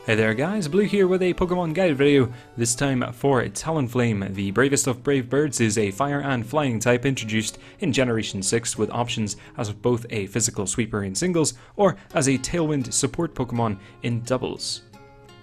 Hey there guys, Blue here with a Pokemon guide video, this time for Talonflame. The bravest of brave birds is a fire and flying type introduced in Generation 6 with options as both a physical sweeper in singles or as a tailwind support Pokemon in doubles.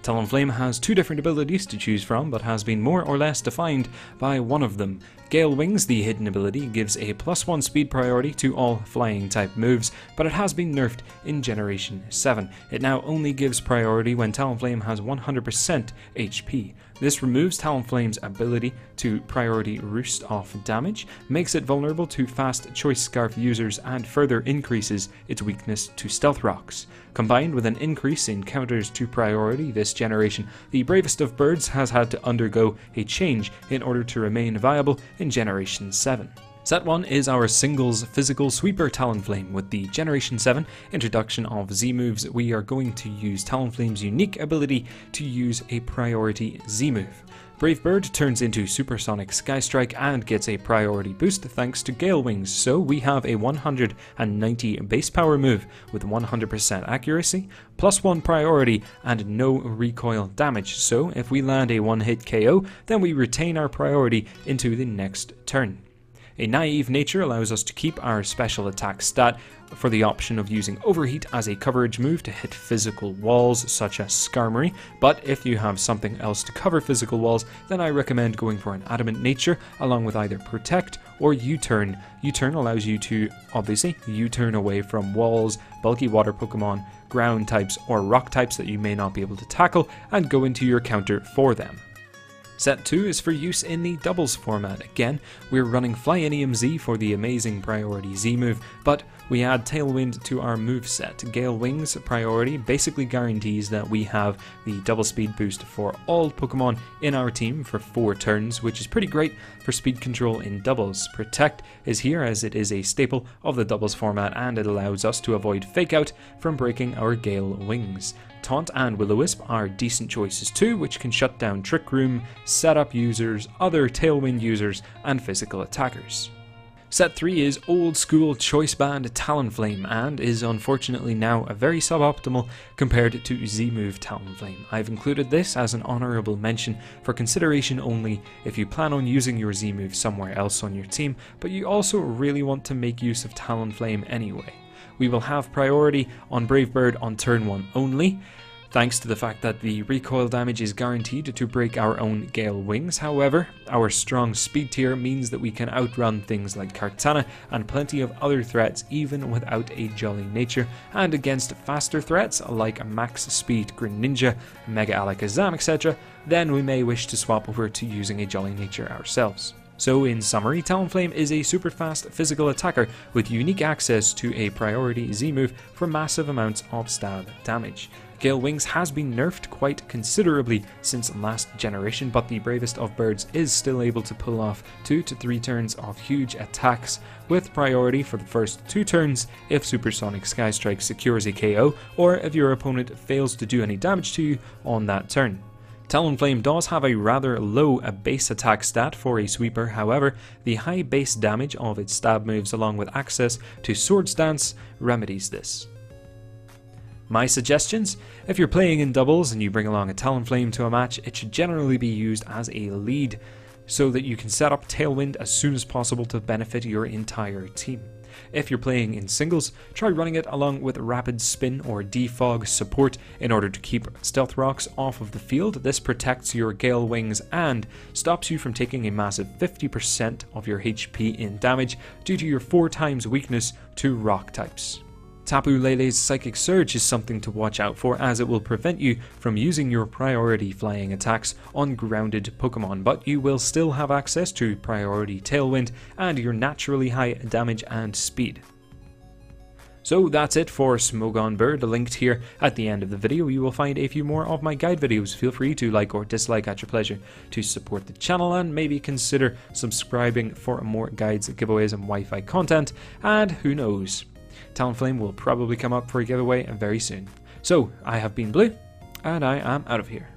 Talonflame has two different abilities to choose from, but has been more or less defined by one of them. Gale Wings, the hidden ability, gives a +1 speed priority to all flying type moves, but it has been nerfed in Generation 7. It now only gives priority when Talonflame has 100% HP. This removes Talonflame's ability to priority roost off damage, makes it vulnerable to fast Choice Scarf users, and further increases its weakness to Stealth Rocks. Combined with an increase in counters to priority this generation, the bravest of birds has had to undergo a change in order to remain viable in Generation 7. Set 1 is our singles physical sweeper Talonflame. With the Generation 7 introduction of Z moves, we are going to use Talonflame's unique ability to use a priority Z move. Brave Bird turns into Supersonic Sky Strike and gets a priority boost thanks to Gale Wings, so we have a 190 base power move with 100% accuracy, +1 priority and no recoil damage, so if we land a one-hit KO, then we retain our priority into the next turn. A naive nature allows us to keep our special attack stat for the option of using Overheat as a coverage move to hit physical walls such as Skarmory, but if you have something else to cover physical walls, then I recommend going for an Adamant nature along with either Protect or U-turn. U-turn allows you to, obviously, U-turn away from walls, bulky water Pokemon, ground types or rock types that you may not be able to tackle, and go into your counter for them. Set 2 is for use in the doubles format. Again, we're running Flyinium Z for the amazing priority Z move, but we add Tailwind to our moveset. Gale Wings priority basically guarantees that we have the double speed boost for all Pokemon in our team for 4 turns, which is pretty great for speed control in doubles. Protect is here as it is a staple of the doubles format and it allows us to avoid Fake Out from breaking our Gale Wings. Taunt and Will-O-Wisp are decent choices too, which can shut down Trick Room, setup users, other Tailwind users, and physical attackers. Set 3 is old school choice band Talonflame and is unfortunately now a very suboptimal compared to Z-move Talonflame. I've included this as an honourable mention for consideration only if you plan on using your Z-move somewhere else on your team, but you also really want to make use of Talonflame anyway. We will have priority on Brave Bird on turn 1 only, thanks to the fact that the recoil damage is guaranteed to break our own Gale Wings. However, our strong speed tier means that we can outrun things like Kartana and plenty of other threats even without a Jolly Nature, and against faster threats like Max Speed Greninja, Mega Alakazam, etc., then we may wish to swap over to using a Jolly Nature ourselves. So in summary, Talonflame is a super fast physical attacker with unique access to a priority Z move for massive amounts of stab damage. Gale Wings has been nerfed quite considerably since last generation, but the bravest of birds is still able to pull off 2 to 3 turns of huge attacks with priority for the first 2 turns if Supersonic Sky Strike secures a KO or if your opponent fails to do any damage to you on that turn. Talonflame does have a rather low base attack stat for a sweeper, however, the high base damage of its stab moves along with access to Swords Dance remedies this. My suggestions? If you're playing in doubles and you bring along a Talonflame to a match, it should generally be used as a lead so that you can set up Tailwind as soon as possible to benefit your entire team. If you're playing in singles, try running it along with Rapid Spin or Defog support in order to keep Stealth Rocks off of the field. This protects your Gale Wings and stops you from taking a massive 50% of your HP in damage due to your 4 times weakness to rock types. Tapu Lele's Psychic Surge is something to watch out for as it will prevent you from using your priority flying attacks on grounded Pokemon, but you will still have access to priority Tailwind and your naturally high damage and speed. So that's it for Smogon Bird. Linked here at the end of the video you will find a few more of my guide videos. Feel free to like or dislike at your pleasure to support the channel and maybe consider subscribing for more guides, giveaways and Wi-Fi content, and who knows, Talonflame will probably come up for a giveaway very soon. So, I have been Blue, and I am out of here.